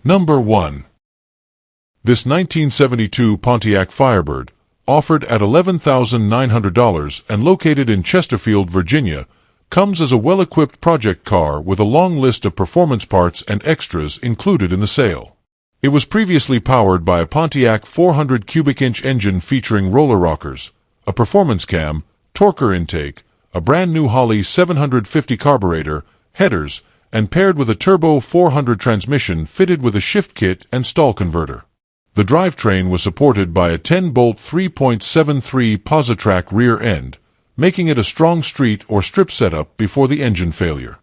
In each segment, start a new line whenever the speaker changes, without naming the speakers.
Number 1. This 1972 Pontiac Firebird, offered at $11,900 and located in Chesterfield, Virginia, comes as a well-equipped project car with a long list of performance parts and extras included in the sale. It was previously powered by a Pontiac 400 cubic inch engine featuring roller rockers, a performance cam, torquer intake, a brand new Holley 750 carburetor, headers, and paired with a turbo 400 transmission fitted with a shift kit and stall converter. The drivetrain was supported by a 10-bolt 3.73 Positrack rear end, making it a strong street or strip setup before the engine failure.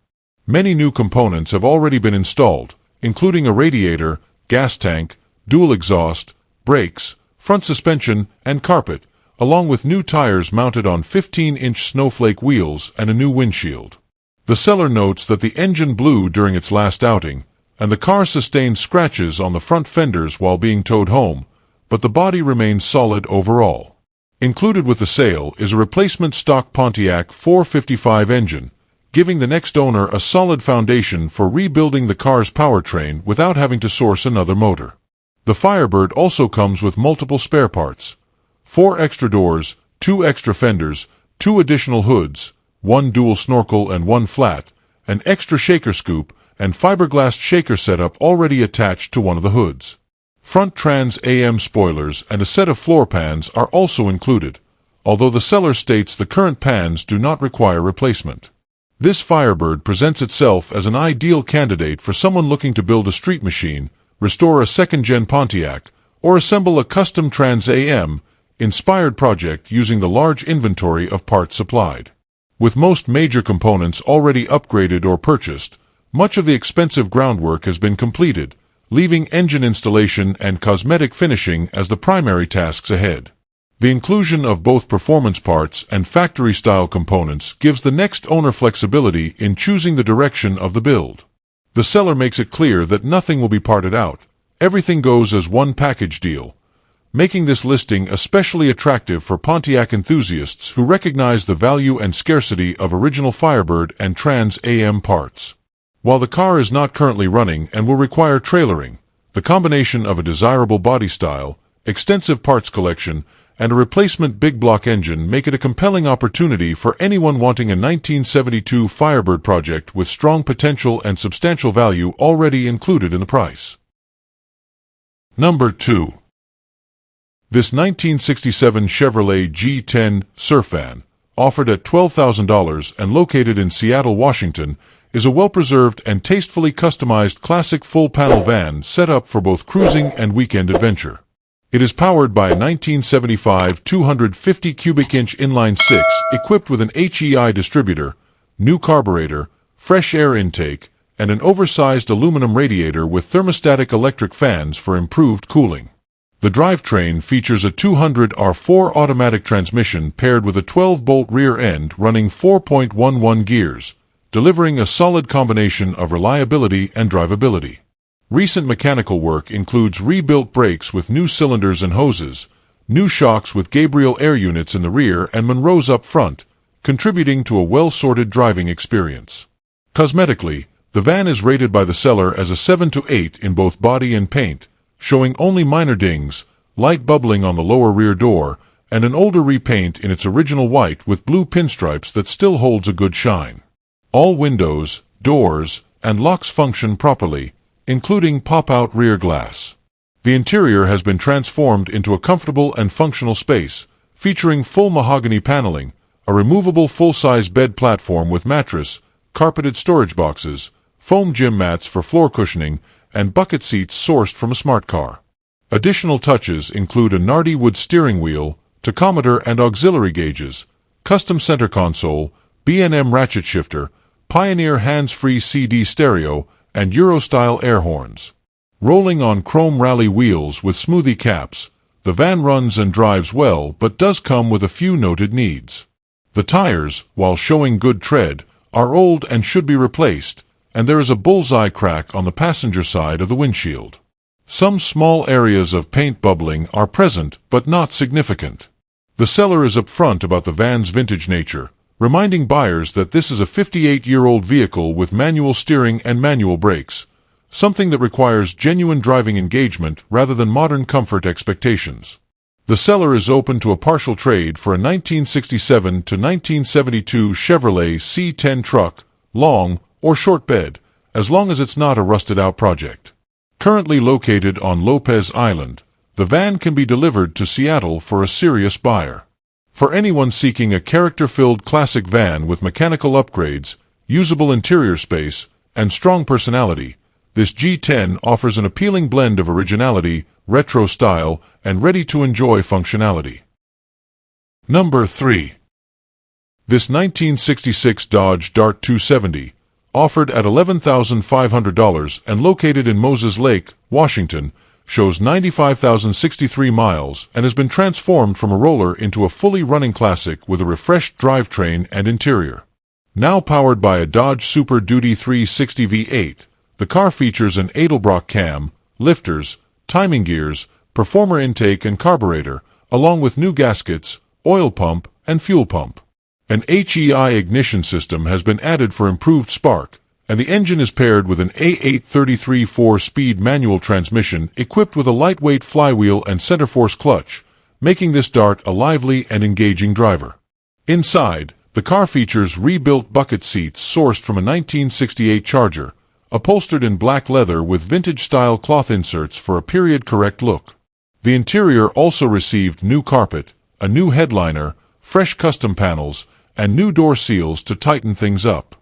Many new components have already been installed, including a radiator, gas tank, dual exhaust, brakes, front suspension, and carpet, along with new tires mounted on 15-inch snowflake wheels and a new windshield. The seller notes that the engine blew during its last outing, and the car sustained scratches on the front fenders while being towed home, but the body remains solid overall. Included with the sale is a replacement stock Pontiac 455 engine, giving the next owner a solid foundation for rebuilding the car's powertrain without having to source another motor. The Firebird also comes with multiple spare parts: 4 extra doors, 2 extra fenders, 2 additional hoods, 1 dual snorkel and 1 flat, an extra shaker scoop, and fiberglass shaker setup already attached to one of the hoods. Front Trans AM spoilers and a set of floor pans are also included, although the seller states the current pans do not require replacement. This Firebird presents itself as an ideal candidate for someone looking to build a street machine, restore a second-gen Pontiac, or assemble a custom Trans AM inspired project using the large inventory of parts supplied. With most major components already upgraded or purchased, much of the expensive groundwork has been completed, leaving engine installation and cosmetic finishing as the primary tasks ahead. The inclusion of both performance parts and factory-style components gives the next owner flexibility in choosing the direction of the build. The seller makes it clear that nothing will be parted out. Everything goes as one package deal, making this listing especially attractive for Pontiac enthusiasts who recognize the value and scarcity of original Firebird and Trans AM parts. While the car is not currently running and will require trailering, the combination of a desirable body style, extensive parts collection, and a replacement big block engine make it a compelling opportunity for anyone wanting a 1972 Firebird project with strong potential and substantial value already included in the price. Number 2. This 1967 Chevrolet G10 surf van, offered at $12,000 and located in Seattle, Washington, is a well-preserved and tastefully customized classic full-panel van set up for both cruising and weekend adventure. It is powered by a 1975 250 cubic inch inline-6 equipped with an HEI distributor, new carburetor, fresh air intake, and an oversized aluminum radiator with thermostatic electric fans for improved cooling. The drivetrain features a 200 R4 automatic transmission paired with a 12-bolt rear end running 4.11 gears, delivering a solid combination of reliability and drivability. Recent mechanical work includes rebuilt brakes with new cylinders and hoses, new shocks with Gabriel air units in the rear and Monroes up front, contributing to a well-sorted driving experience. Cosmetically, the van is rated by the seller as a 7 to 8 in both body and paint, showing only minor dings, light bubbling on the lower rear door, and an older repaint in its original white with blue pinstripes that still holds a good shine. All windows, doors, and locks function properly, including pop-out rear glass. The interior has been transformed into a comfortable and functional space, featuring full mahogany paneling, a removable full-size bed platform with mattress, carpeted storage boxes, foam gym mats for floor cushioning, and bucket seats sourced from a smart car. Additional touches include a Nardi wood steering wheel, tachometer and auxiliary gauges, custom center console, B&M ratchet shifter, Pioneer hands-free CD stereo, and Euro-style air horns. Rolling on chrome rally wheels with smoothie caps, the van runs and drives well but does come with a few noted needs. The tires, while showing good tread, are old and should be replaced, and there is a bullseye crack on the passenger side of the windshield. Some small areas of paint bubbling are present but not significant. The seller is upfront about the van's vintage nature, reminding buyers that this is a 58-year-old vehicle with manual steering and manual brakes, something that requires genuine driving engagement rather than modern comfort expectations. The seller is open to a partial trade for a 1967 to 1972 Chevrolet C10 truck, long or short bed, as long as it's not a rusted-out project. Currently located on Lopez Island, the van can be delivered to Seattle for a serious buyer. For anyone seeking a character-filled classic van with mechanical upgrades, usable interior space, and strong personality, this G10 offers an appealing blend of originality, retro style, and ready-to-enjoy functionality. Number 3. This 1966 Dodge Dart 270, offered at $11,500 and located in Moses Lake, Washington, shows 95,063 miles and has been transformed from a roller into a fully running classic with a refreshed drivetrain and interior. Now powered by a Dodge Super Duty 360 V8, the car features an Edelbrock cam, lifters, timing gears, performer intake and carburetor, along with new gaskets, oil pump, and fuel pump. An HEI ignition system has been added for improved spark, and the engine is paired with an A833 4-speed manual transmission equipped with a lightweight flywheel and center force clutch, making this Dart a lively and engaging driver. Inside, the car features rebuilt bucket seats sourced from a 1968 Charger, upholstered in black leather with vintage-style cloth inserts for a period-correct look. The interior also received new carpet, a new headliner, fresh custom panels, and new door seals to tighten things up.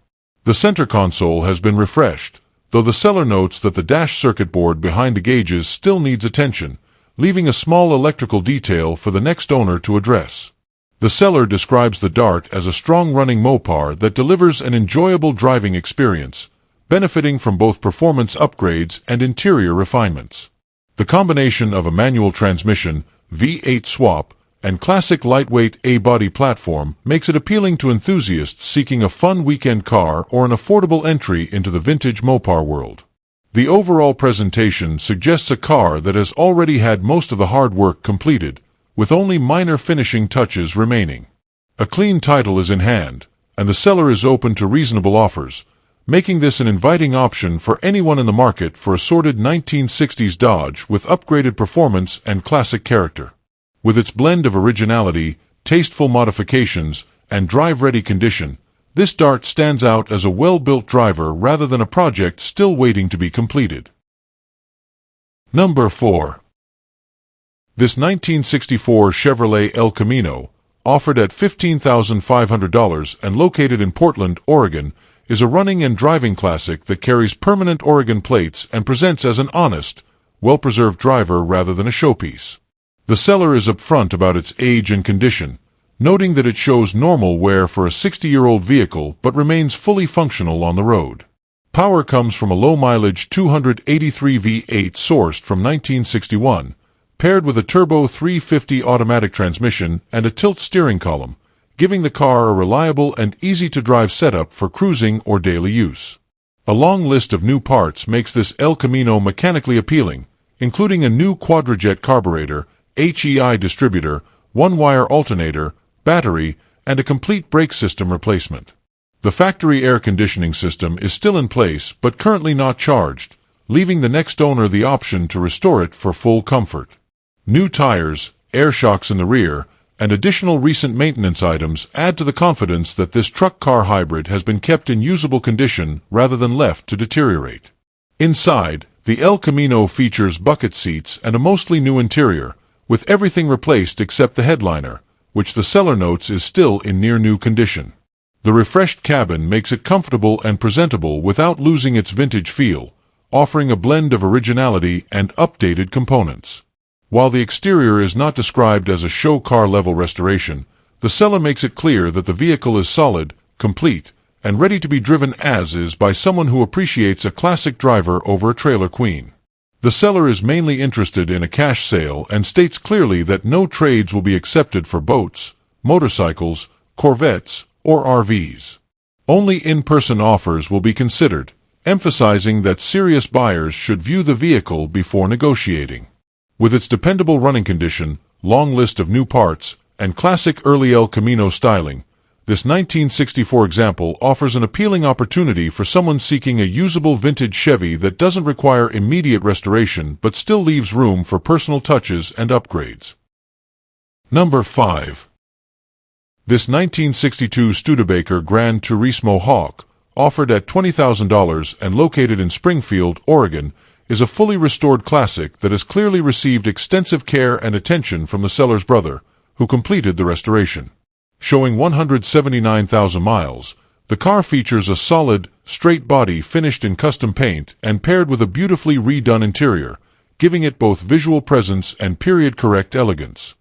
The center console has been refreshed, though the seller notes that the dash circuit board behind the gauges still needs attention, leaving a small electrical detail for the next owner to address. The seller describes the Dart as a strong-running Mopar that delivers an enjoyable driving experience, benefiting from both performance upgrades and interior refinements. The combination of a manual transmission, V8 swap, and classic lightweight A-body platform makes it appealing to enthusiasts seeking a fun weekend car or an affordable entry into the vintage Mopar world. The overall presentation suggests a car that has already had most of the hard work completed, with only minor finishing touches remaining. A clean title is in hand, and the seller is open to reasonable offers, making this an inviting option for anyone in the market for a sorted 1960s Dodge with upgraded performance and classic character. With its blend of originality, tasteful modifications, and drive-ready condition, this Dart stands out as a well-built driver rather than a project still waiting to be completed. Number 4. This 1964 Chevrolet El Camino, offered at $15,500 and located in Portland, Oregon, is a running and driving classic that carries permanent Oregon plates and presents as an honest, well-preserved driver rather than a showpiece. The seller is upfront about its age and condition, noting that it shows normal wear for a 60-year-old vehicle but remains fully functional on the road. Power comes from a low-mileage 283 V8 sourced from 1961, paired with a turbo 350 automatic transmission and a tilt steering column, giving the car a reliable and easy-to-drive setup for cruising or daily use. A long list of new parts makes this El Camino mechanically appealing, including a new quadrajet carburetor, HEI distributor, one-wire alternator, battery, and a complete brake system replacement. The factory air conditioning system is still in place but currently not charged, leaving the next owner the option to restore it for full comfort. New tires, air shocks in the rear, and additional recent maintenance items add to the confidence that this truck-car hybrid has been kept in usable condition rather than left to deteriorate. Inside, the El Camino features bucket seats and a mostly new interior, with everything replaced except the headliner, which the seller notes is still in near-new condition. The refreshed cabin makes it comfortable and presentable without losing its vintage feel, offering a blend of originality and updated components. While the exterior is not described as a show car-level restoration, the seller makes it clear that the vehicle is solid, complete, and ready to be driven as is by someone who appreciates a classic driver over a trailer queen. The seller is mainly interested in a cash sale and states clearly that no trades will be accepted for boats, motorcycles, Corvettes, or RVs. Only in-person offers will be considered, emphasizing that serious buyers should view the vehicle before negotiating. With its dependable running condition, long list of new parts, and classic early El Camino styling, This 1964 example offers an appealing opportunity for someone seeking a usable vintage Chevy that doesn't require immediate restoration but still leaves room for personal touches and upgrades. Number 5. This 1962 Studebaker Gran Turismo Hawk, offered at $20,000 and located in Springfield, Oregon, is a fully restored classic that has clearly received extensive care and attention from the seller's brother, who completed the restoration. Showing 179,000 miles, the car features a solid, straight body finished in custom paint and paired with a beautifully redone interior, giving it both visual presence and period-correct elegance.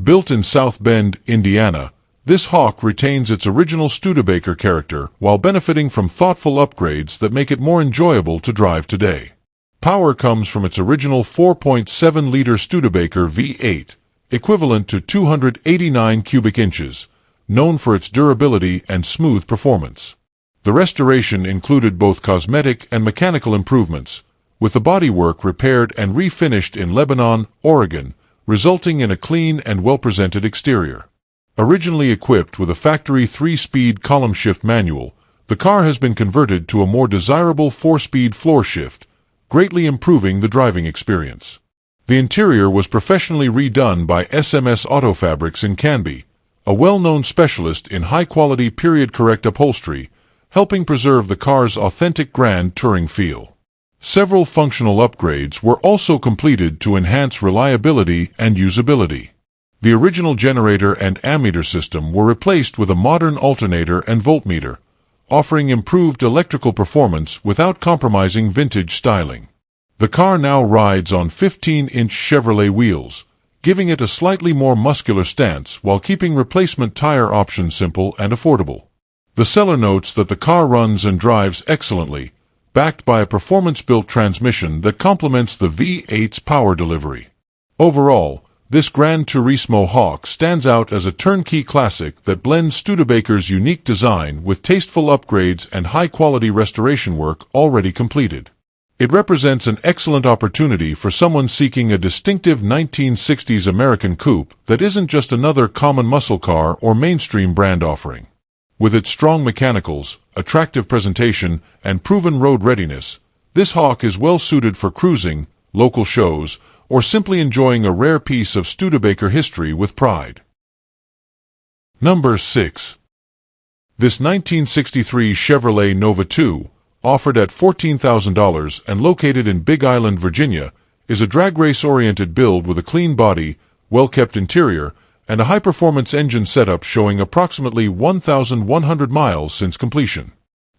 Built in South Bend, Indiana, this Hawk retains its original Studebaker character while benefiting from thoughtful upgrades that make it more enjoyable to drive today. Power comes from its original 4.7-liter Studebaker V8, equivalent to 289 cubic inches, known for its durability and smooth performance. The restoration included both cosmetic and mechanical improvements, with the bodywork repaired and refinished in Lebanon, Oregon, resulting in a clean and well-presented exterior. Originally equipped with a factory 3-speed column shift manual, the car has been converted to a more desirable 4-speed floor shift, greatly improving the driving experience. The interior was professionally redone by SMS Auto Fabrics in Canby, a well-known specialist in high-quality period-correct upholstery, helping preserve the car's authentic grand touring feel. Several functional upgrades were also completed to enhance reliability and usability. The original generator and ammeter system were replaced with a modern alternator and voltmeter, offering improved electrical performance without compromising vintage styling. The car now rides on 15-inch Chevrolet wheels, giving it a slightly more muscular stance while keeping replacement tire options simple and affordable. The seller notes that the car runs and drives excellently, backed by a performance-built transmission that complements the V8's power delivery. Overall, this Gran Turismo Hawk stands out as a turnkey classic that blends Studebaker's unique design with tasteful upgrades and high-quality restoration work already completed. It represents an excellent opportunity for someone seeking a distinctive 1960s American coupe that isn't just another common muscle car or mainstream brand offering. With its strong mechanicals, attractive presentation, and proven road readiness, this Hawk is well suited for cruising, local shows, or simply enjoying a rare piece of Studebaker history with pride. Number 6. This 1963 Chevrolet Nova II, offered at $14,000 and located in Big Island, Virginia, is a drag race-oriented build with a clean body, well-kept interior, and a high-performance engine setup showing approximately 1,100 miles since completion.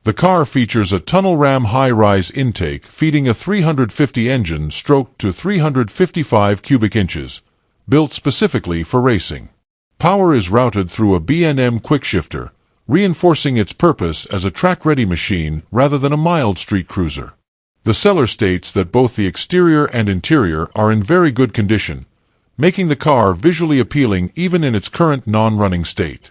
The car features a tunnel ram high-rise intake feeding a 350 engine stroked to 355 cubic inches, built specifically for racing. Power is routed through a B&M quickshifter, reinforcing its purpose as a track-ready machine rather than a mild street cruiser. The seller states that both the exterior and interior are in very good condition, making the car visually appealing even in its current non-running state.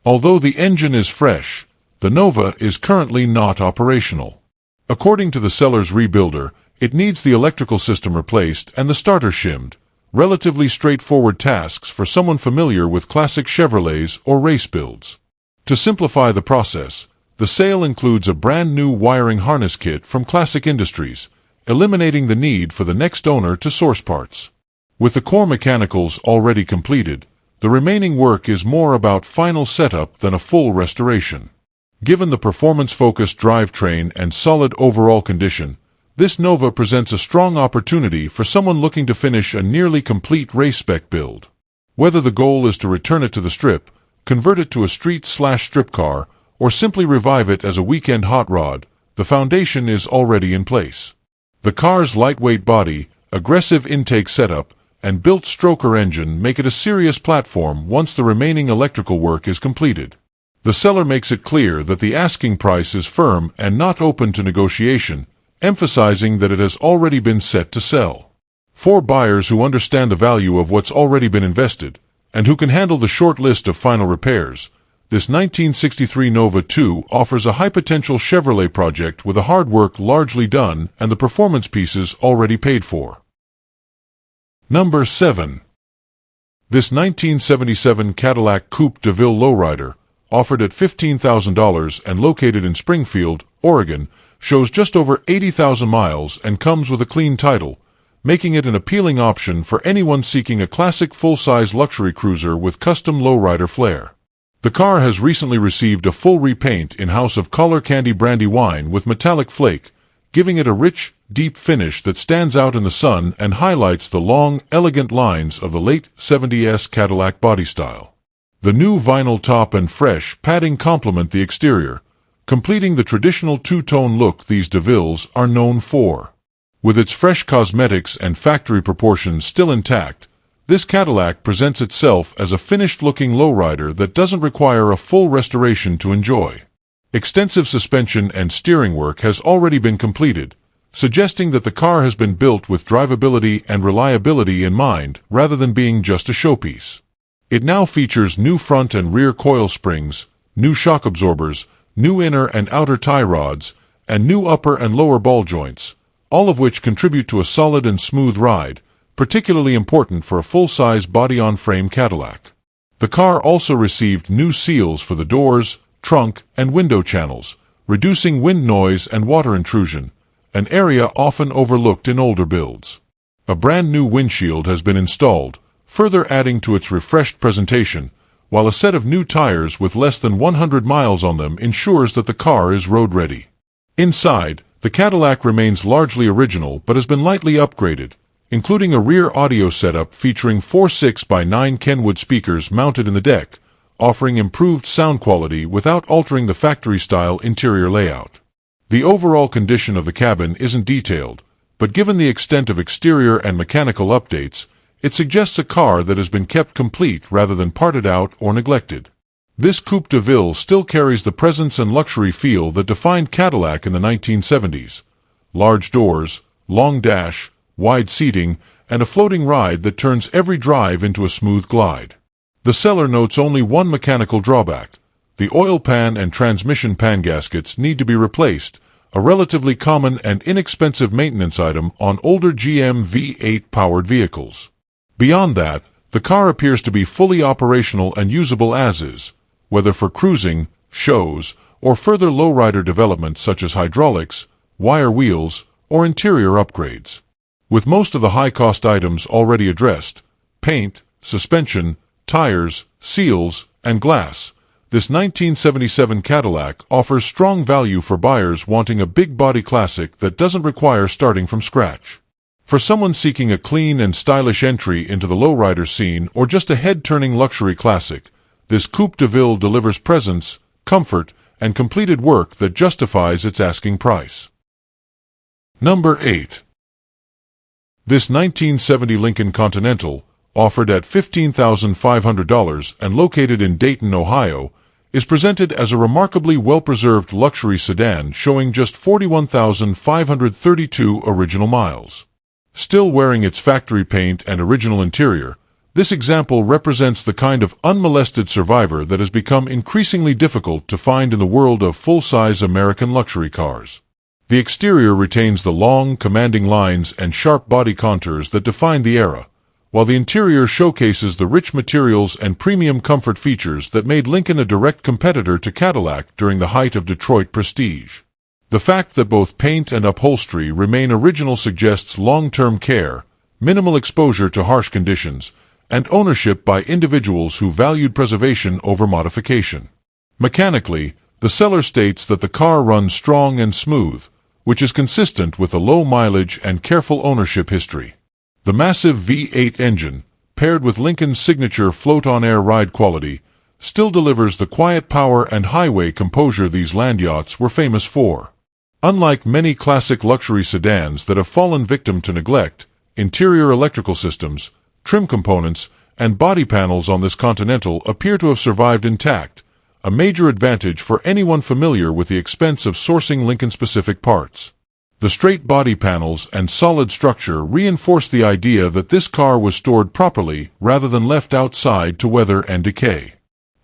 Although the engine is fresh, the Nova is currently not operational. According to the seller's rebuilder, it needs the electrical system replaced and the starter shimmed, relatively straightforward tasks for someone familiar with classic Chevrolets or race builds. To simplify the process, the sale includes a brand new wiring harness kit from Classic Industries, eliminating the need for the next owner to source parts. With the core mechanicals already completed, the remaining work is more about final setup than a full restoration. Given the performance-focused drivetrain and solid overall condition, this Nova presents a strong opportunity for someone looking to finish a nearly complete race-spec build. Whether the goal is to return it to the strip, convert it to a street/strip car, or simply revive it as a weekend hot rod, the foundation is already in place. The car's lightweight body, aggressive intake setup, and built stroker engine make it a serious platform once the remaining electrical work is completed. The seller makes it clear that the asking price is firm and not open to negotiation, emphasizing that it has already been set to sell. For buyers who understand the value of what's already been invested, and who can handle the short list of final repairs, this 1963 Nova II offers a high-potential Chevrolet project with the hard work largely done and the performance pieces already paid for. Number 7. This 1977 Cadillac Coupe DeVille lowrider, offered at $15,000 and located in Springfield, Oregon, shows just over 80,000 miles and comes with a clean title, making it an appealing option for anyone seeking a classic full-size luxury cruiser with custom lowrider flair. The car has recently received a full repaint in House of Color Candy Brandy Wine with metallic flake, giving it a rich, deep finish that stands out in the sun and highlights the long, elegant lines of the late 70s Cadillac body style. The new vinyl top and fresh padding complement the exterior, completing the traditional two-tone look these DeVilles are known for. With its fresh cosmetics and factory proportions still intact, this Cadillac presents itself as a finished-looking lowrider that doesn't require a full restoration to enjoy. Extensive suspension and steering work has already been completed, suggesting that the car has been built with drivability and reliability in mind rather than being just a showpiece. It now features new front and rear coil springs, new shock absorbers, new inner and outer tie rods, and new upper and lower ball joints, all of which contribute to a solid and smooth ride, particularly important for a full-size body-on-frame Cadillac. The car also received new seals for the doors, trunk, and window channels, reducing wind noise and water intrusion, an area often overlooked in older builds. A brand new windshield has been installed, further adding to its refreshed presentation, while a set of new tires with less than 100 miles on them ensures that the car is road-ready. Inside, the Cadillac remains largely original but has been lightly upgraded, including a rear audio setup featuring 4 6x9 Kenwood speakers mounted in the deck, offering improved sound quality without altering the factory-style interior layout. The overall condition of the cabin isn't detailed, but given the extent of exterior and mechanical updates, it suggests a car that has been kept complete rather than parted out or neglected. This Coupe DeVille still carries the presence and luxury feel that defined Cadillac in the 1970s. Large doors, long dash, wide seating, and a floating ride that turns every drive into a smooth glide. The seller notes only one mechanical drawback. The oil pan and transmission pan gaskets need to be replaced, a relatively common and inexpensive maintenance item on older GM V8-powered vehicles. Beyond that, the car appears to be fully operational and usable as is, whether for cruising, shows, or further lowrider development such as hydraulics, wire wheels, or interior upgrades. With most of the high-cost items already addressed, paint, suspension, tires, seals, and glass, this 1977 Cadillac offers strong value for buyers wanting a big-body classic that doesn't require starting from scratch. For someone seeking a clean and stylish entry into the lowrider scene or just a head-turning luxury classic, this Coupe DeVille delivers presence, comfort, and completed work that justifies its asking price. Number 8. This 1970 Lincoln Continental, offered at $15,500 and located in Dayton, Ohio, is presented as a remarkably well-preserved luxury sedan showing just 41,532 original miles. Still wearing its factory paint and original interior, this example represents the kind of unmolested survivor that has become increasingly difficult to find in the world of full-size American luxury cars. The exterior retains the long, commanding lines and sharp body contours that defined the era, while the interior showcases the rich materials and premium comfort features that made Lincoln a direct competitor to Cadillac during the height of Detroit prestige. The fact that both paint and upholstery remain original suggests long-term care, minimal exposure to harsh conditions, and ownership by individuals who valued preservation over modification. Mechanically, the seller states that the car runs strong and smooth, which is consistent with a low mileage and careful ownership history. The massive V8 engine, paired with Lincoln's signature float-on-air ride quality, still delivers the quiet power and highway composure these land yachts were famous for. Unlike many classic luxury sedans that have fallen victim to neglect, interior electrical systems, trim components, and body panels on this Continental appear to have survived intact, a major advantage for anyone familiar with the expense of sourcing Lincoln-specific parts. The straight body panels and solid structure reinforce the idea that this car was stored properly rather than left outside to weather and decay.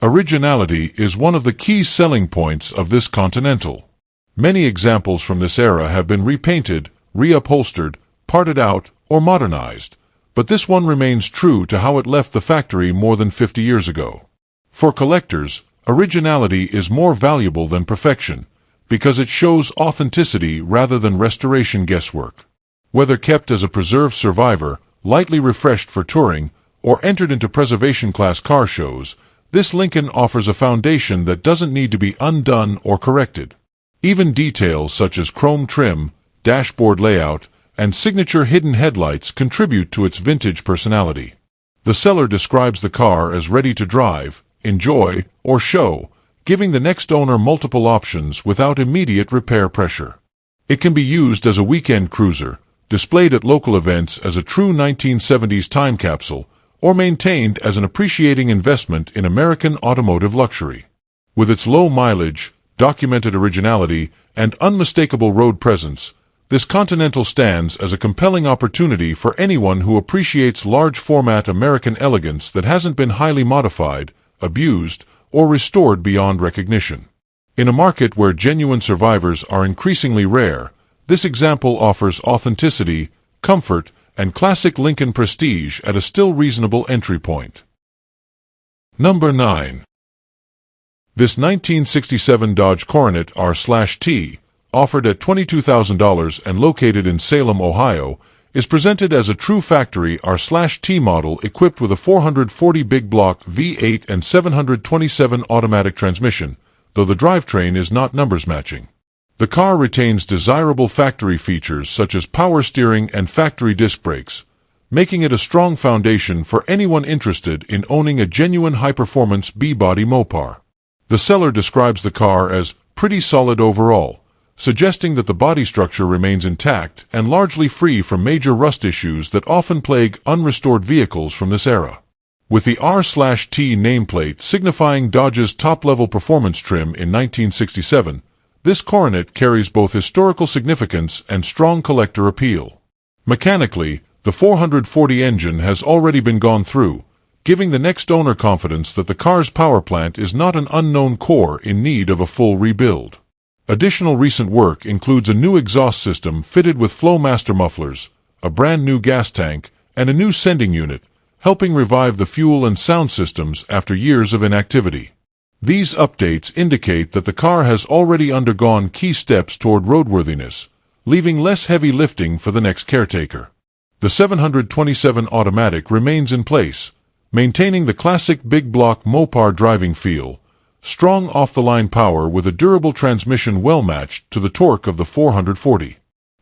Originality is one of the key selling points of this Continental. Many examples from this era have been repainted, reupholstered, parted out, or modernized, but this one remains true to how it left the factory more than 50 years ago. For collectors, Originality is more valuable than perfection, because it shows authenticity rather than restoration guesswork. Whether kept as a preserved survivor, lightly refreshed for touring, or entered into preservation-class car shows, this Lincoln offers a foundation that doesn't need to be undone or corrected. Even details such as chrome trim, dashboard layout, and signature hidden headlights contribute to its vintage personality. The seller describes the car as ready to drive, enjoy, or show, giving the next owner multiple options without immediate repair pressure. It can be used as a weekend cruiser, displayed at local events as a true 1970s time capsule, or maintained as an appreciating investment in American automotive luxury. With its low mileage, documented originality, and unmistakable road presence, this Continental stands as a compelling opportunity for anyone who appreciates large-format American elegance that hasn't been highly modified, abused, or restored beyond recognition. In a market where genuine survivors are increasingly rare, this example offers authenticity, comfort, and classic Lincoln prestige at a still reasonable entry point. Number 9. This 1967 Dodge Coronet R/T, offered at $22,000 and located in Salem, Ohio, is presented as a true factory R/T model equipped with a 440 big block V8 and 727 automatic transmission, though the drivetrain is not numbers matching. The car retains desirable factory features such as power steering and factory disc brakes, making it a strong foundation for anyone interested in owning a genuine high-performance B-body Mopar. The seller describes the car as pretty solid overall, suggesting that the body structure remains intact and largely free from major rust issues that often plague unrestored vehicles from this era. With the R/T nameplate signifying Dodge's top-level performance trim in 1967, this Coronet carries both historical significance and strong collector appeal. Mechanically, the 440 engine has already been gone through, giving the next owner confidence that the car's power plant is not an unknown core in need of a full rebuild. Additional recent work includes a new exhaust system fitted with Flowmaster mufflers, a brand new gas tank, and a new sending unit, helping revive the fuel and sound systems after years of inactivity. These updates indicate that the car has already undergone key steps toward roadworthiness, leaving less heavy lifting for the next caretaker. The 727 automatic remains in place, maintaining the classic big block Mopar driving feel, strong off-the-line power with a durable transmission well matched to the torque of the 440.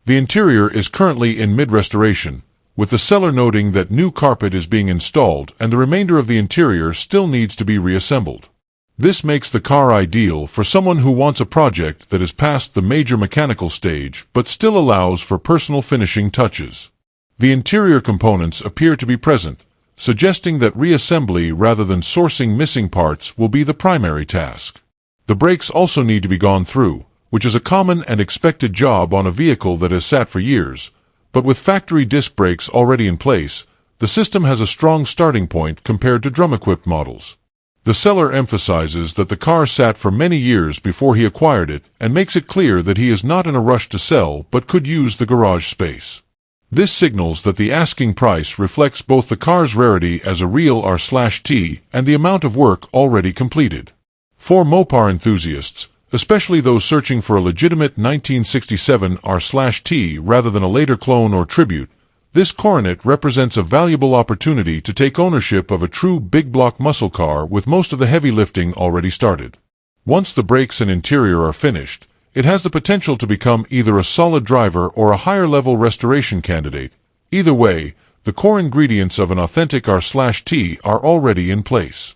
The interior is currently in mid-restoration, with the seller noting that new carpet is being installed and the remainder of the interior still needs to be reassembled. This makes the car ideal for someone who wants a project that is past the major mechanical stage but still allows for personal finishing touches. The interior components appear to be present, suggesting that reassembly rather than sourcing missing parts will be the primary task. The brakes also need to be gone through, which is a common and expected job on a vehicle that has sat for years, but with factory disc brakes already in place, the system has a strong starting point compared to drum-equipped models. The seller emphasizes that the car sat for many years before he acquired it and makes it clear that he is not in a rush to sell but could use the garage space. This signals that the asking price reflects both the car's rarity as a real R/T and the amount of work already completed. For Mopar enthusiasts, especially those searching for a legitimate 1967 R/T rather than a later clone or tribute, this Coronet represents a valuable opportunity to take ownership of a true big-block muscle car with most of the heavy lifting already started. Once the brakes and interior are finished, it has the potential to become either a solid driver or a higher-level restoration candidate. Either way, the core ingredients of an authentic R/T are already in place.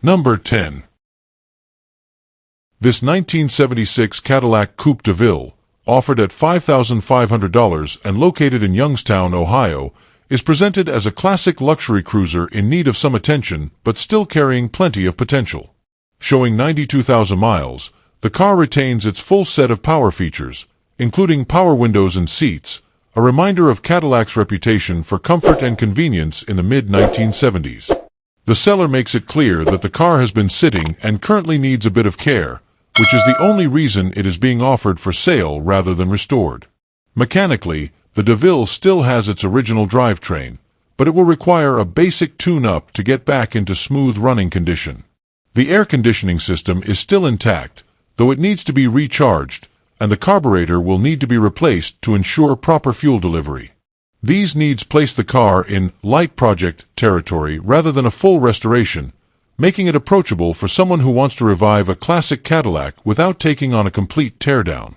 Number 10. This 1976 Cadillac Coupe DeVille, offered at $5,500 and located in Youngstown, Ohio, is presented as a classic luxury cruiser in need of some attention but still carrying plenty of potential. Showing 92,000 miles, the car retains its full set of power features, including power windows and seats, a reminder of Cadillac's reputation for comfort and convenience in the mid-1970s. The seller makes it clear that the car has been sitting and currently needs a bit of care, which is the only reason it is being offered for sale rather than restored. Mechanically, the DeVille still has its original drivetrain, but it will require a basic tune-up to get back into smooth running condition. The air conditioning system is still intact, though it needs to be recharged, and the carburetor will need to be replaced to ensure proper fuel delivery. These needs place the car in light project territory rather than a full restoration, making it approachable for someone who wants to revive a classic Cadillac without taking on a complete teardown.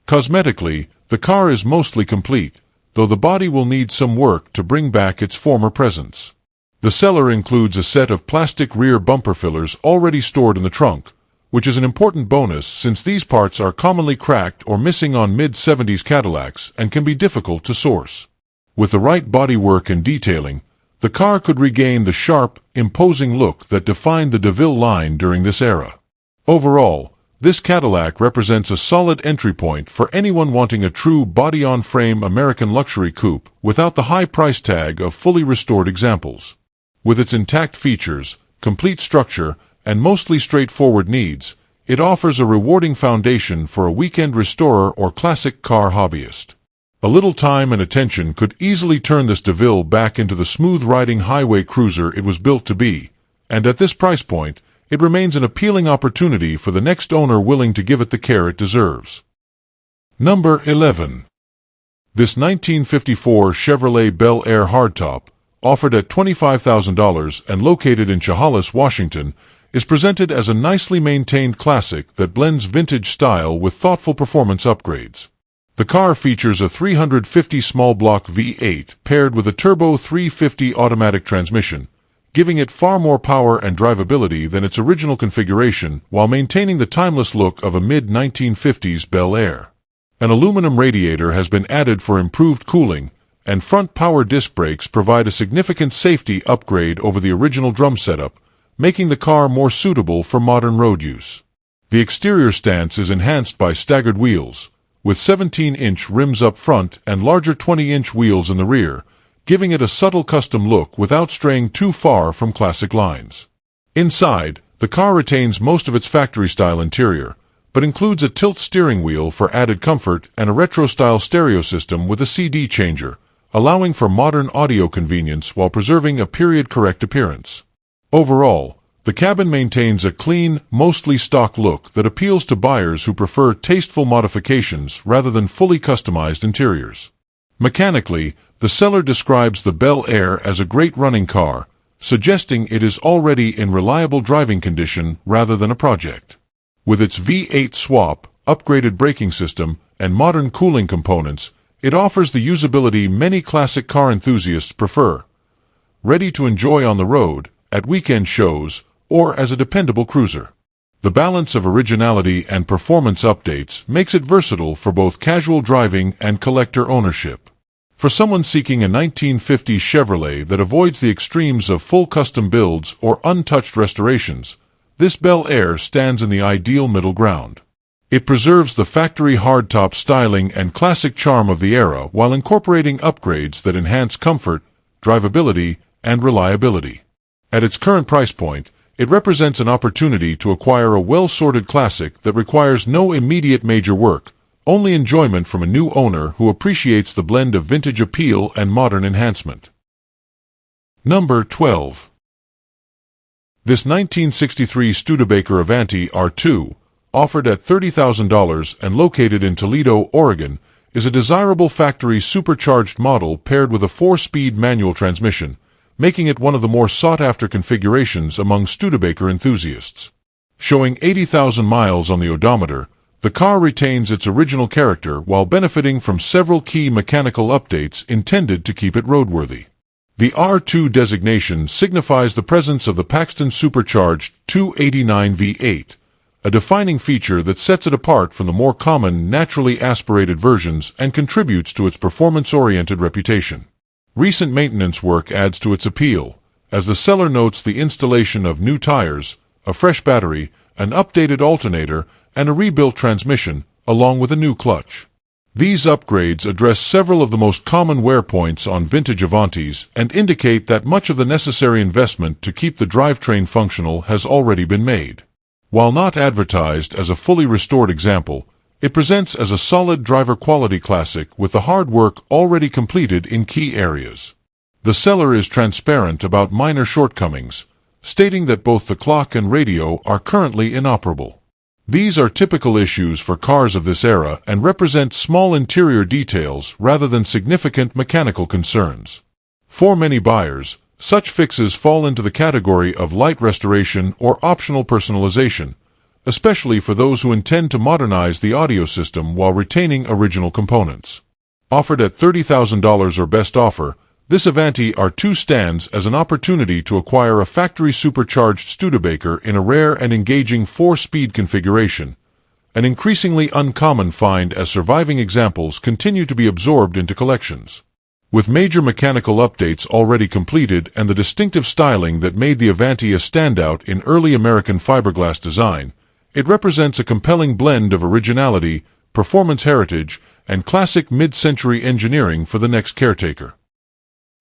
Cosmetically, the car is mostly complete, though the body will need some work to bring back its former presence. The seller includes a set of plastic rear bumper fillers already stored in the trunk, which is an important bonus since these parts are commonly cracked or missing on mid-70s Cadillacs and can be difficult to source. With the right bodywork and detailing, the car could regain the sharp, imposing look that defined the DeVille line during this era. Overall, this Cadillac represents a solid entry point for anyone wanting a true body-on-frame American luxury coupe without the high price tag of fully restored examples. With its intact features, complete structure, and mostly straightforward needs, it offers a rewarding foundation for a weekend restorer or classic car hobbyist. A little time and attention could easily turn this DeVille back into the smooth-riding highway cruiser it was built to be, and at this price point, it remains an appealing opportunity for the next owner willing to give it the care it deserves. Number 11. This 1954 Chevrolet Bel Air hardtop, offered at $25,000 and located in Chehalis, Washington, is presented as a nicely maintained classic that blends vintage style with thoughtful performance upgrades. The car features a 350 small block V8 paired with a turbo 350 automatic transmission, giving it far more power and drivability than its original configuration while maintaining the timeless look of a mid-1950s Bel Air. An aluminum radiator has been added for improved cooling, and front power disc brakes provide a significant safety upgrade over the original drum setup, making the car more suitable for modern road use. The exterior stance is enhanced by staggered wheels, with 17-inch rims up front and larger 20-inch wheels in the rear, giving it a subtle custom look without straying too far from classic lines. Inside, the car retains most of its factory-style interior, but includes a tilt steering wheel for added comfort and a retro-style stereo system with a CD changer, allowing for modern audio convenience while preserving a period-correct appearance. Overall, the cabin maintains a clean, mostly stock look that appeals to buyers who prefer tasteful modifications rather than fully customized interiors. Mechanically, the seller describes the Bel Air as a great running car, suggesting it is already in reliable driving condition rather than a project. With its V8 swap, upgraded braking system, and modern cooling components, it offers the usability many classic car enthusiasts prefer. Ready to enjoy on the road, at weekend shows, or as a dependable cruiser. The balance of originality and performance updates makes it versatile for both casual driving and collector ownership. For someone seeking a 1950s Chevrolet that avoids the extremes of full custom builds or untouched restorations, this Bel Air stands in the ideal middle ground. It preserves the factory hardtop styling and classic charm of the era while incorporating upgrades that enhance comfort, drivability, and reliability. At its current price point, it represents an opportunity to acquire a well-sorted classic that requires no immediate major work, only enjoyment from a new owner who appreciates the blend of vintage appeal and modern enhancement. Number 12. This 1963 Studebaker Avanti R2, offered at $30,000 and located in Toledo, Oregon, is a desirable factory supercharged model paired with a 4-speed manual transmission, making it one of the more sought-after configurations among Studebaker enthusiasts. Showing 80,000 miles on the odometer, the car retains its original character while benefiting from several key mechanical updates intended to keep it roadworthy. The R2 designation signifies the presence of the Paxton supercharged 289 V8, a defining feature that sets it apart from the more common naturally aspirated versions and contributes to its performance-oriented reputation. Recent maintenance work adds to its appeal, as the seller notes the installation of new tires, a fresh battery, an updated alternator, and a rebuilt transmission, along with a new clutch. These upgrades address several of the most common wear points on vintage Avantis and indicate that much of the necessary investment to keep the drivetrain functional has already been made. While not advertised as a fully restored example, it presents as a solid driver quality classic with the hard work already completed in key areas. The seller is transparent about minor shortcomings, stating that both the clock and radio are currently inoperable. These are typical issues for cars of this era and represent small interior details rather than significant mechanical concerns. For many buyers, such fixes fall into the category of light restoration or optional personalization, especially for those who intend to modernize the audio system while retaining original components. Offered at $30,000 or best offer, this Avanti R2 stands as an opportunity to acquire a factory-supercharged Studebaker in a rare and engaging 4-speed configuration, an increasingly uncommon find as surviving examples continue to be absorbed into collections. With major mechanical updates already completed and the distinctive styling that made the Avanti a standout in early American fiberglass design, it represents a compelling blend of originality, performance heritage, and classic mid-century engineering for the next caretaker.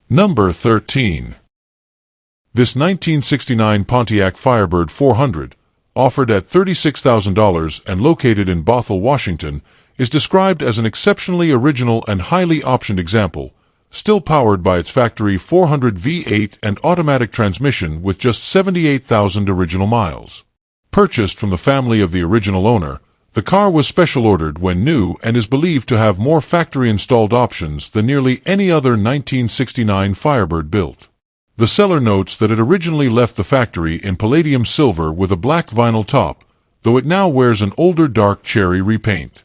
Number 13. This 1969 Pontiac Firebird 400, offered at $36,000 and located in Bothell, Washington, is described as an exceptionally original and highly optioned example, still powered by its factory 400 V8 and automatic transmission with just 78,000 original miles. Purchased from the family of the original owner, the car was special ordered when new and is believed to have more factory-installed options than nearly any other 1969 Firebird built. The seller notes that it originally left the factory in palladium silver with a black vinyl top, though it now wears an older dark cherry repaint.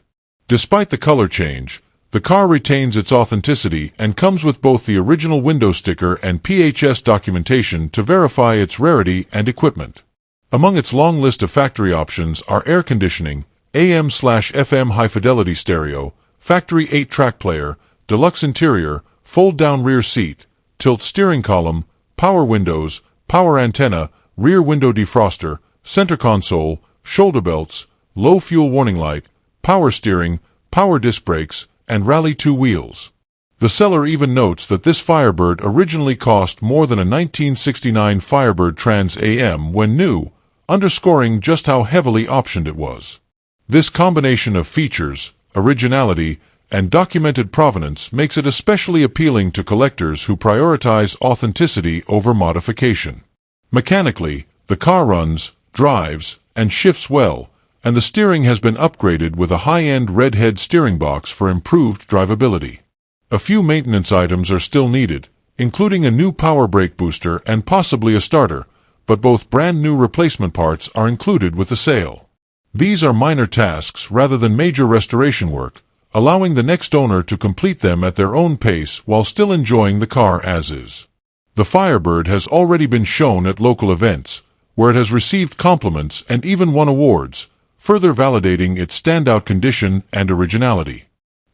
Despite the color change, the car retains its authenticity and comes with both the original window sticker and PHS documentation to verify its rarity and equipment. Among its long list of factory options are air conditioning, AM/FM high-fidelity stereo, factory 8-track player, deluxe interior, fold-down rear seat, tilt steering column, power windows, power antenna, rear window defroster, center console, shoulder belts, low fuel warning light, power steering, power disc brakes, and rally 2 wheels. The seller even notes that this Firebird originally cost more than a 1969 Firebird Trans AM when new, underscoring just how heavily optioned it was. This combination of features, originality, and documented provenance makes it especially appealing to collectors who prioritize authenticity over modification. Mechanically, the car runs, drives, and shifts well, and the steering has been upgraded with a high-end redhead steering box for improved drivability. A few maintenance items are still needed, including a new power brake booster and possibly a starter, but both brand-new replacement parts are included with the sale. These are minor tasks rather than major restoration work, allowing the next owner to complete them at their own pace while still enjoying the car as is. The Firebird has already been shown at local events, where it has received compliments and even won awards, further validating its standout condition and originality.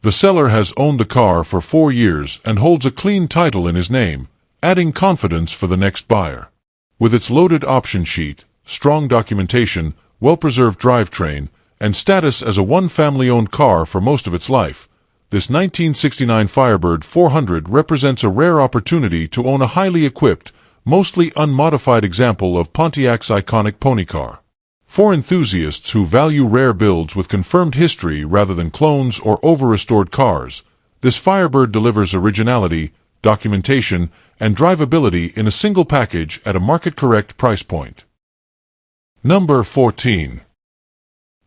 The seller has owned the car for 4 years and holds a clean title in his name, adding confidence for the next buyer. With its loaded option sheet, strong documentation, well-preserved drivetrain, and status as a one-family-owned car for most of its life, this 1969 Firebird 400 represents a rare opportunity to own a highly equipped, mostly unmodified example of Pontiac's iconic pony car. For enthusiasts who value rare builds with confirmed history rather than clones or over-restored cars, this Firebird delivers originality, documentation, and drivability in a single package at a market-correct price point. Number 14.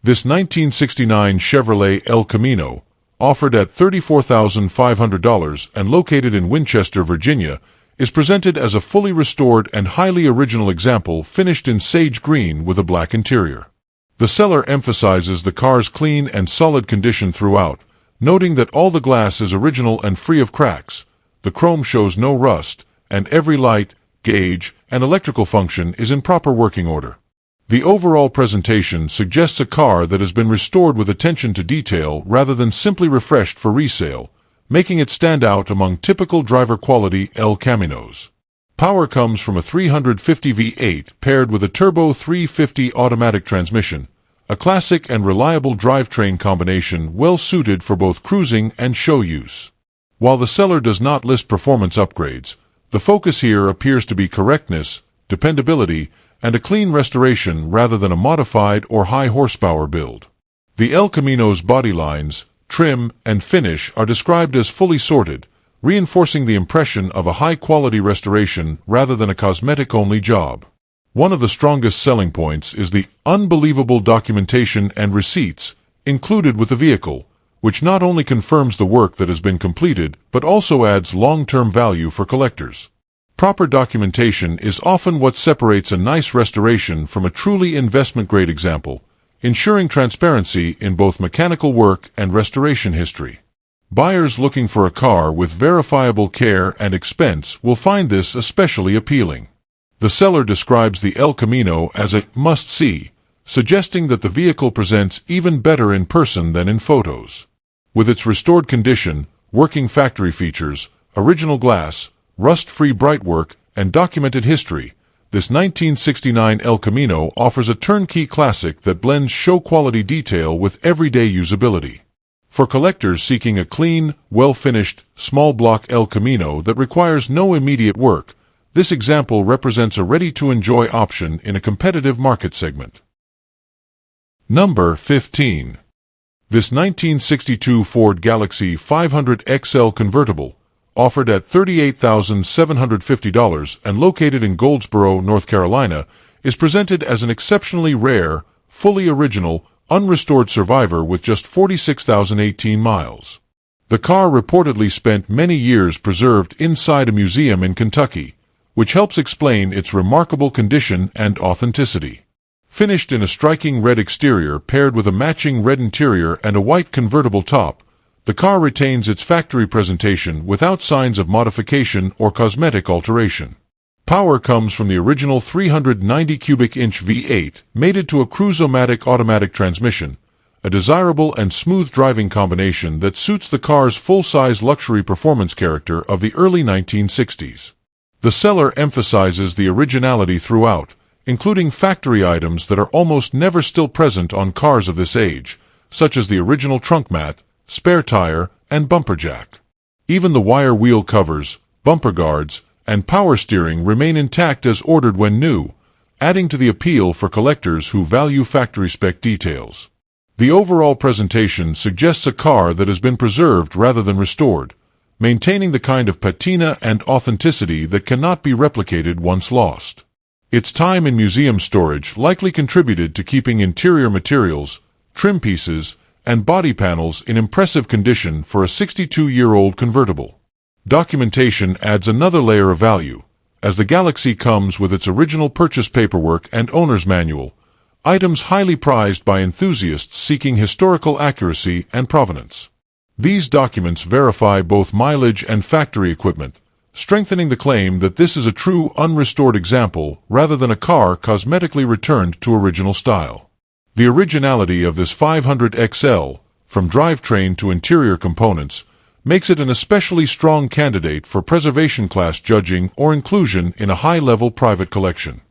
This 1969 Chevrolet El Camino, offered at $34,500 and located in Winchester, Virginia, is presented as a fully restored and highly original example finished in sage green with a black interior. The seller emphasizes the car's clean and solid condition throughout, noting that all the glass is original and free of cracks, the chrome shows no rust, and every light, gauge, and electrical function is in proper working order. The overall presentation suggests a car that has been restored with attention to detail rather than simply refreshed for resale, making it stand out among typical driver-quality El Caminos. Power comes from a 350 V8 paired with a turbo 350 automatic transmission, a classic and reliable drivetrain combination well-suited for both cruising and show use. While the seller does not list performance upgrades, the focus here appears to be correctness, dependability, and a clean restoration rather than a modified or high-horsepower build. The El Camino's body lines, trim, and finish are described as fully sorted, reinforcing the impression of a high-quality restoration rather than a cosmetic-only job. One of the strongest selling points is the unbelievable documentation and receipts included with the vehicle, which not only confirms the work that has been completed, but also adds long-term value for collectors. Proper documentation is often what separates a nice restoration from a truly investment-grade example, ensuring transparency in both mechanical work and restoration history. Buyers looking for a car with verifiable care and expense will find this especially appealing. The seller describes the El Camino as a must-see, suggesting that the vehicle presents even better in person than in photos. With its restored condition, working factory features, original glass, rust-free brightwork, and documented history, this 1969 El Camino offers a turnkey classic that blends show-quality detail with everyday usability. For collectors seeking a clean, well-finished, small-block El Camino that requires no immediate work, this example represents a ready-to-enjoy option in a competitive market segment. Number 15. This 1962 Ford Galaxie 500 XL convertible, offered at $38,750 and located in Goldsboro, North Carolina, is presented as an exceptionally rare, fully original, unrestored survivor with just 46,018 miles. The car reportedly spent many years preserved inside a museum in Kentucky, which helps explain its remarkable condition and authenticity. Finished in a striking red exterior paired with a matching red interior and a white convertible top, the car retains its factory presentation without signs of modification or cosmetic alteration. Power comes from the original 390 cubic inch V8, mated to a Cruise-O-Matic automatic transmission, a desirable and smooth driving combination that suits the car's full-size luxury performance character of the early 1960s. The seller emphasizes the originality throughout, including factory items that are almost never still present on cars of this age, such as the original trunk mat, spare tire, and bumper jack. Even the wire wheel covers, bumper guards, and power steering remain intact as ordered when new, adding to the appeal for collectors who value factory-spec details. The overall presentation suggests a car that has been preserved rather than restored, maintaining the kind of patina and authenticity that cannot be replicated once lost. Its time in museum storage likely contributed to keeping interior materials, trim pieces, and body panels in impressive condition for a 62-year-old convertible. Documentation adds another layer of value, as the Galaxie comes with its original purchase paperwork and owner's manual, items highly prized by enthusiasts seeking historical accuracy and provenance. These documents verify both mileage and factory equipment, strengthening the claim that this is a true unrestored example rather than a car cosmetically returned to original style. The originality of this 500 XL, from drivetrain to interior components, makes it an especially strong candidate for preservation class judging or inclusion in a high-level private collection.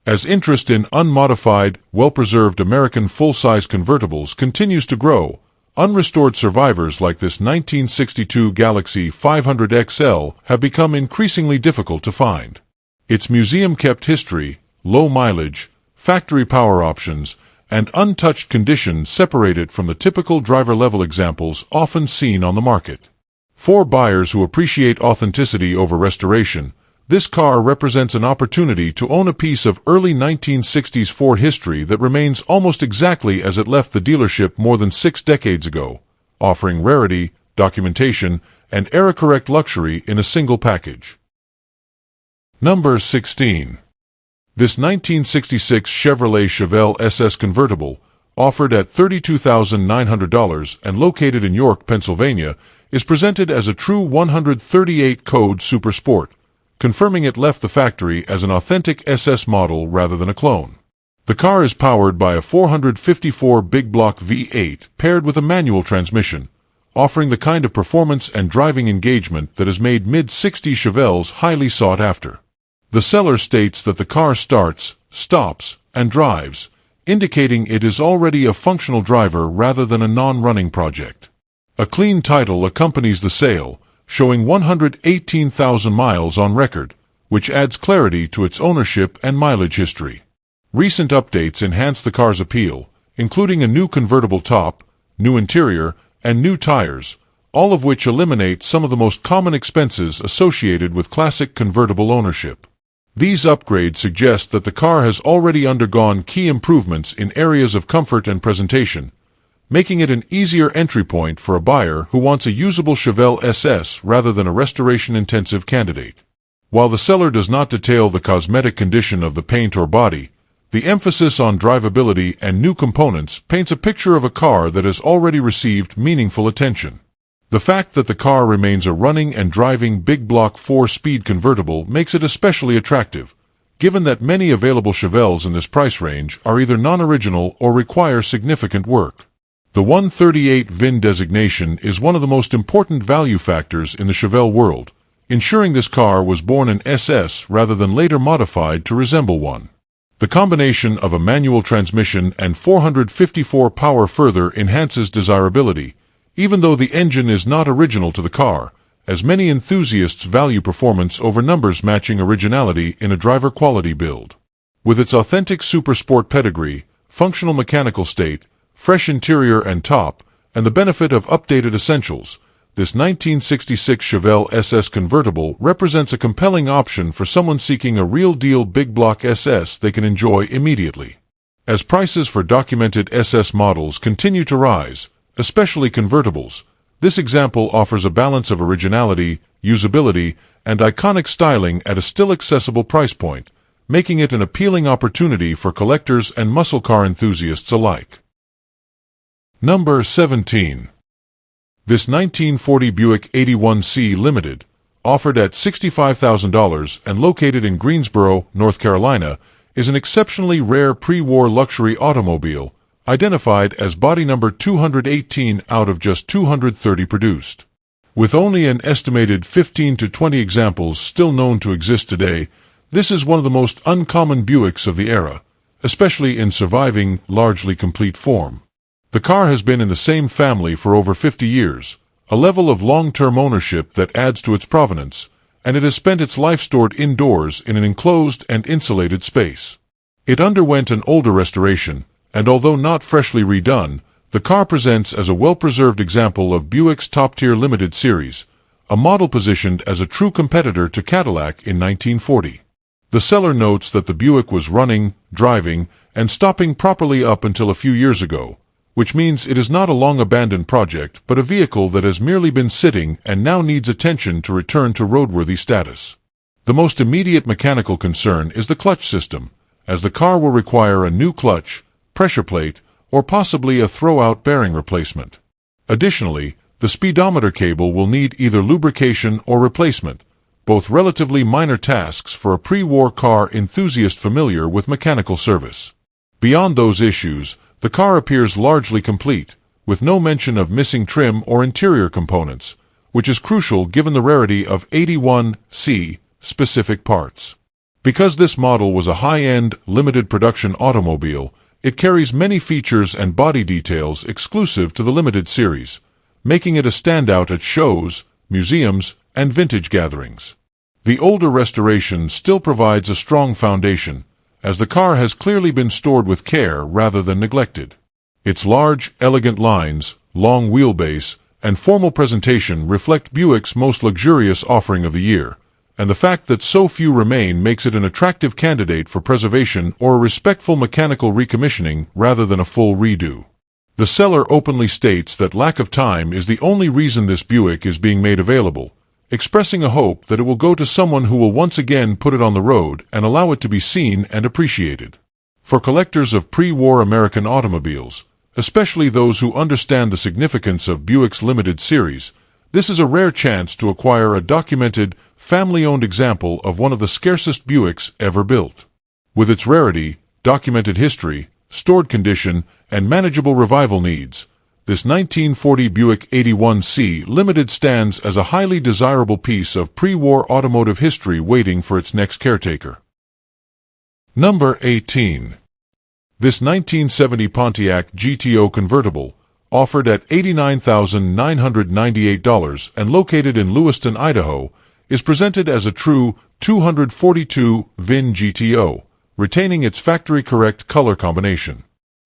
As interest in unmodified, well-preserved American full-size convertibles continues to grow, unrestored survivors like this 1962 Galaxie 500 XL have become increasingly difficult to find. Its museum-kept history, low mileage, factory power options, and untouched condition separate it from the typical driver-level examples often seen on the market. For buyers who appreciate authenticity over restoration, this car represents an opportunity to own a piece of early 1960s Ford history that remains almost exactly as it left the dealership more than 6 decades ago, offering rarity, documentation, and era-correct luxury in a single package. Number 16. This 1966 Chevrolet Chevelle SS convertible, offered at $32,900 and located in York, Pennsylvania, is presented as a true 138 Code Super Sport, confirming it left the factory as an authentic SS model rather than a clone. The car is powered by a 454 big block V8 paired with a manual transmission, offering the kind of performance and driving engagement that has made mid-60s Chevelles highly sought after. The seller states that the car starts, stops, and drives, indicating it is already a functional driver rather than a non-running project. A clean title accompanies the sale, showing 118,000 miles on record, which adds clarity to its ownership and mileage history. Recent updates enhance the car's appeal, including a new convertible top, new interior, and new tires, all of which eliminate some of the most common expenses associated with classic convertible ownership. These upgrades suggest that the car has already undergone key improvements in areas of comfort and presentation, making it an easier entry point for a buyer who wants a usable Chevelle SS rather than a restoration-intensive candidate. While the seller does not detail the cosmetic condition of the paint or body, the emphasis on drivability and new components paints a picture of a car that has already received meaningful attention. The fact that the car remains a running and driving big-block 4-speed convertible makes it especially attractive, given that many available Chevelles in this price range are either non-original or require significant work. The 138 VIN designation is one of the most important value factors in the Chevelle world, ensuring this car was born an SS rather than later modified to resemble one. The combination of a manual transmission and 454 power further enhances desirability, even though the engine is not original to the car, as many enthusiasts value performance over numbers matching originality in a driver-quality build. With its authentic supersport pedigree, functional mechanical state, fresh interior and top, and the benefit of updated essentials, this 1966 Chevelle SS convertible represents a compelling option for someone seeking a real-deal big-block SS they can enjoy immediately. As prices for documented SS models continue to rise, especially convertibles, this example offers a balance of originality, usability, and iconic styling at a still accessible price point, making it an appealing opportunity for collectors and muscle car enthusiasts alike. Number 17. This 1940 Buick 81C Limited, offered at $65,000 and located in Greensboro, North Carolina, is an exceptionally rare pre-war luxury automobile, identified as body number 218 out of just 230 produced. With only an estimated 15 to 20 examples still known to exist today, this is one of the most uncommon Buicks of the era, especially in surviving, largely complete form. The car has been in the same family for over 50 years, a level of long-term ownership that adds to its provenance, and it has spent its life stored indoors in an enclosed and insulated space. It underwent an older restoration, and although not freshly redone, the car presents as a well-preserved example of Buick's top-tier limited series, a model positioned as a true competitor to Cadillac in 1940. The seller notes that the Buick was running, driving, and stopping properly up until a few years ago, which means it is not a long-abandoned project but a vehicle that has merely been sitting and now needs attention to return to roadworthy status. The most immediate mechanical concern is the clutch system, as the car will require a new clutch, pressure plate, or possibly a throw-out bearing replacement. Additionally, the speedometer cable will need either lubrication or replacement, both relatively minor tasks for a pre-war car enthusiast familiar with mechanical service. Beyond those issues, the car appears largely complete, with no mention of missing trim or interior components, which is crucial given the rarity of 81C specific parts. Because this model was a high-end, limited production automobile, it carries many features and body details exclusive to the limited series, making it a standout at shows, museums, and vintage gatherings. The older restoration still provides a strong foundation, as the car has clearly been stored with care rather than neglected. Its large, elegant lines, long wheelbase, and formal presentation reflect Buick's most luxurious offering of the year, and the fact that so few remain makes it an attractive candidate for preservation or a respectful mechanical recommissioning rather than a full redo. The seller openly states that lack of time is the only reason this Buick is being made available, expressing a hope that it will go to someone who will once again put it on the road and allow it to be seen and appreciated. For collectors of pre-war American automobiles, especially those who understand the significance of Buick's limited series, this is a rare chance to acquire a documented, family-owned example of one of the scarcest Buicks ever built. With its rarity, documented history, stored condition, and manageable revival needs, this 1940 Buick 81C Limited stands as a highly desirable piece of pre-war automotive history waiting for its next caretaker. Number 18. This 1970 Pontiac GTO convertible, offered at $89,998 and located in Lewiston, Idaho, is presented as a true 242 VIN GTO, retaining its factory-correct color combination.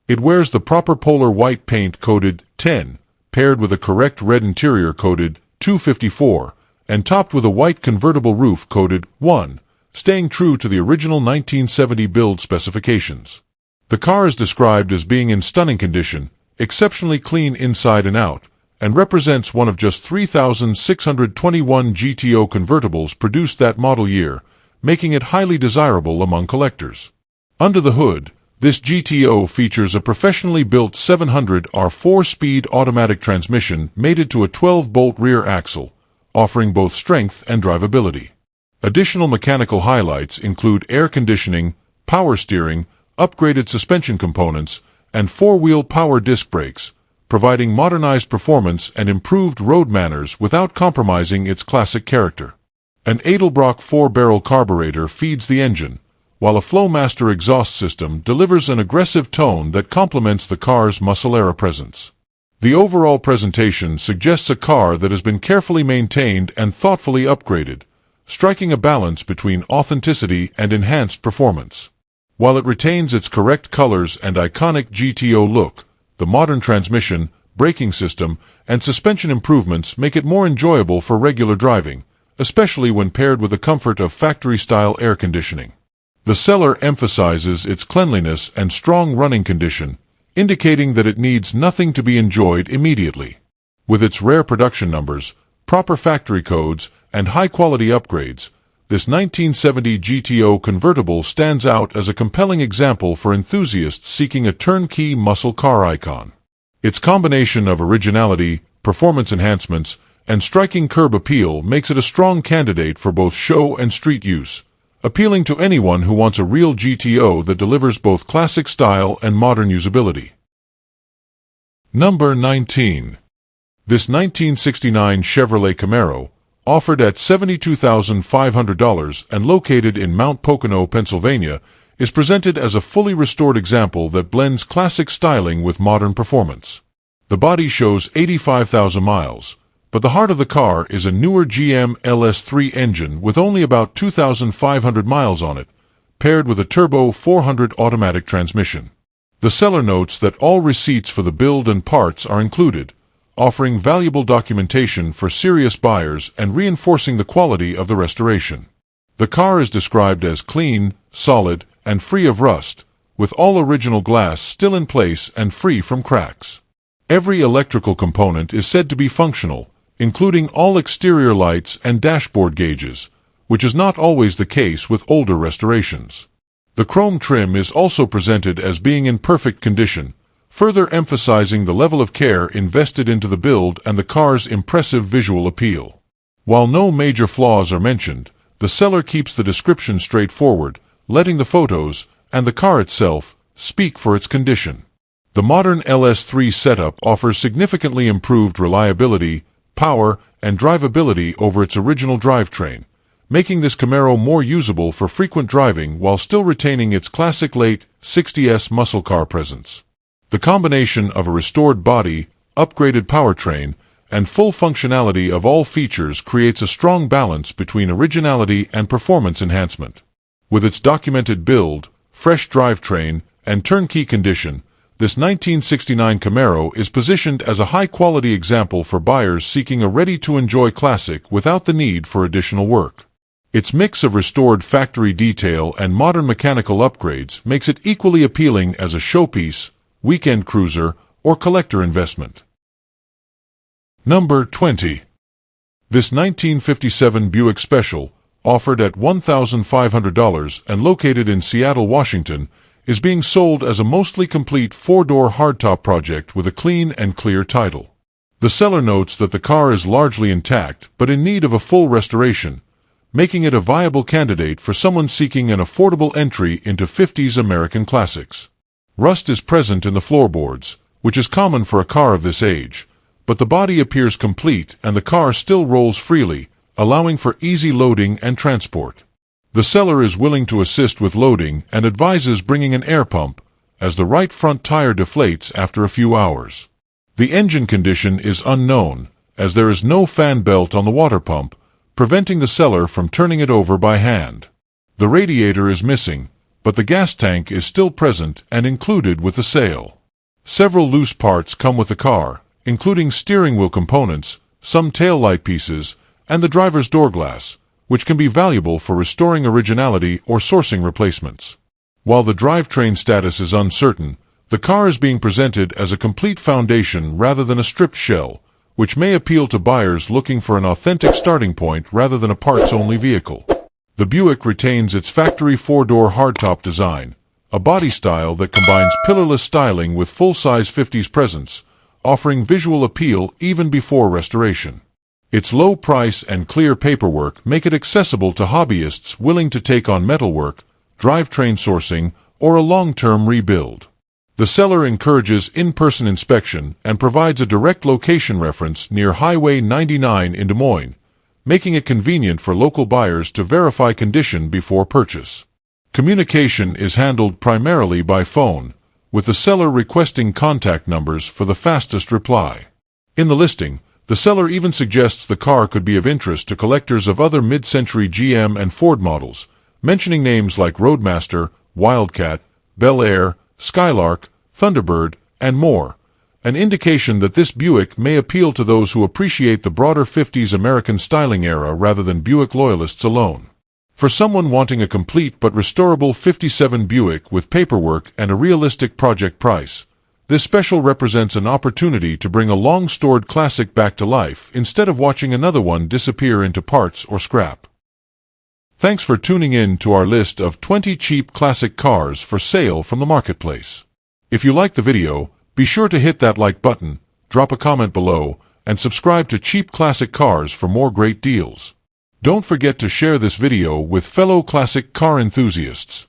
It wears the proper polar white paint coded 10, paired with a correct red interior coded 254, and topped with a white convertible roof coded 1, staying true to the original 1970 build specifications. The car is described as being in stunning condition, exceptionally clean inside and out, and represents one of just 3,621 GTO convertibles produced that model year, making it highly desirable among collectors. Under the hood, this GTO features a professionally built 700R 4-speed automatic transmission mated to a 12-bolt rear axle, offering both strength and drivability. Additional mechanical highlights include air conditioning, power steering, upgraded suspension components, and four-wheel power disc brakes, providing modernized performance and improved road manners without compromising its classic character. An Edelbrock 4-barrel carburetor feeds the engine, while a Flowmaster exhaust system delivers an aggressive tone that complements the car's muscle-era presence. The overall presentation suggests a car that has been carefully maintained and thoughtfully upgraded, striking a balance between authenticity and enhanced performance. While it retains its correct colors and iconic GTO look, the modern transmission, braking system, and suspension improvements make it more enjoyable for regular driving, especially when paired with the comfort of factory-style air conditioning. The seller emphasizes its cleanliness and strong running condition, indicating that it needs nothing to be enjoyed immediately. With its rare production numbers, proper factory codes, and high-quality upgrades, this 1970 GTO convertible stands out as a compelling example for enthusiasts seeking a turnkey muscle car icon. Its combination of originality, performance enhancements, and striking curb appeal makes it a strong candidate for both show and street use, appealing to anyone who wants a real GTO that delivers both classic style and modern usability. Number 19. This 1969 Chevrolet Camaro, offered at $72,500 and located in Mount Pocono, Pennsylvania, is presented as a fully restored example that blends classic styling with modern performance. The body shows 85,000 miles, but the heart of the car is a newer GM LS3 engine with only about 2,500 miles on it, paired with a turbo 400 automatic transmission. The seller notes that all receipts for the build and parts are included, offering valuable documentation for serious buyers and reinforcing the quality of the restoration. The car is described as clean, solid, and free of rust, with all original glass still in place and free from cracks. Every electrical component is said to be functional, including all exterior lights and dashboard gauges, which is not always the case with older restorations. The chrome trim is also presented as being in perfect condition, further emphasizing the level of care invested into the build and the car's impressive visual appeal. While no major flaws are mentioned, the seller keeps the description straightforward, letting the photos, and the car itself, speak for its condition. The modern LS3 setup offers significantly improved reliability, power, and drivability over its original drivetrain, making this Camaro more usable for frequent driving while still retaining its classic late 60s muscle car presence. The combination of a restored body, upgraded powertrain, and full functionality of all features creates a strong balance between originality and performance enhancement. With its documented build, fresh drivetrain, and turnkey condition, this 1969 Camaro is positioned as a high-quality example for buyers seeking a ready-to-enjoy classic without the need for additional work. Its mix of restored factory detail and modern mechanical upgrades makes it equally appealing as a showpiece, weekend cruiser, or collector investment. Number 20. This 1957 Buick Special, offered at $1,500 and located in Seattle, Washington, is being sold as a mostly complete four-door hardtop project with a clean and clear title. The seller notes that the car is largely intact but in need of a full restoration, making it a viable candidate for someone seeking an affordable entry into 50s American classics. Rust is present in the floorboards, which is common for a car of this age, but the body appears complete and the car still rolls freely, allowing for easy loading and transport. The seller is willing to assist with loading and advises bringing an air pump, as the right front tire deflates after a few hours. The engine condition is unknown, as there is no fan belt on the water pump, preventing the seller from turning it over by hand. The radiator is missing, but the gas tank is still present and included with the sale. Several loose parts come with the car, including steering wheel components, some taillight pieces, and the driver's door glass, which can be valuable for restoring originality or sourcing replacements. While the drivetrain status is uncertain, the car is being presented as a complete foundation rather than a stripped shell, which may appeal to buyers looking for an authentic starting point rather than a parts-only vehicle. The Buick retains its factory four-door hardtop design, a body style that combines pillarless styling with full-size 50s presence, offering visual appeal even before restoration. Its low price and clear paperwork make it accessible to hobbyists willing to take on metalwork, drivetrain sourcing, or a long-term rebuild. The seller encourages in-person inspection and provides a direct location reference near Highway 99 in Des Moines, making it convenient for local buyers to verify condition before purchase. Communication is handled primarily by phone, with the seller requesting contact numbers for the fastest reply. In the listing, the seller even suggests the car could be of interest to collectors of other mid-century GM and Ford models, mentioning names like Roadmaster, Wildcat, Bel Air, Skylark, Thunderbird, and more, an indication that this Buick may appeal to those who appreciate the broader 50s American styling era rather than Buick loyalists alone. For someone wanting a complete but restorable 57 Buick with paperwork and a realistic project price, this special represents an opportunity to bring a long-stored classic back to life instead of watching another one disappear into parts or scrap. Thanks for tuning in to our list of 20 cheap classic cars for sale from the marketplace. If you liked the video, be sure to hit that like button, drop a comment below, and subscribe to Cheap Classic Cars for more great deals. Don't forget to share this video with fellow classic car enthusiasts.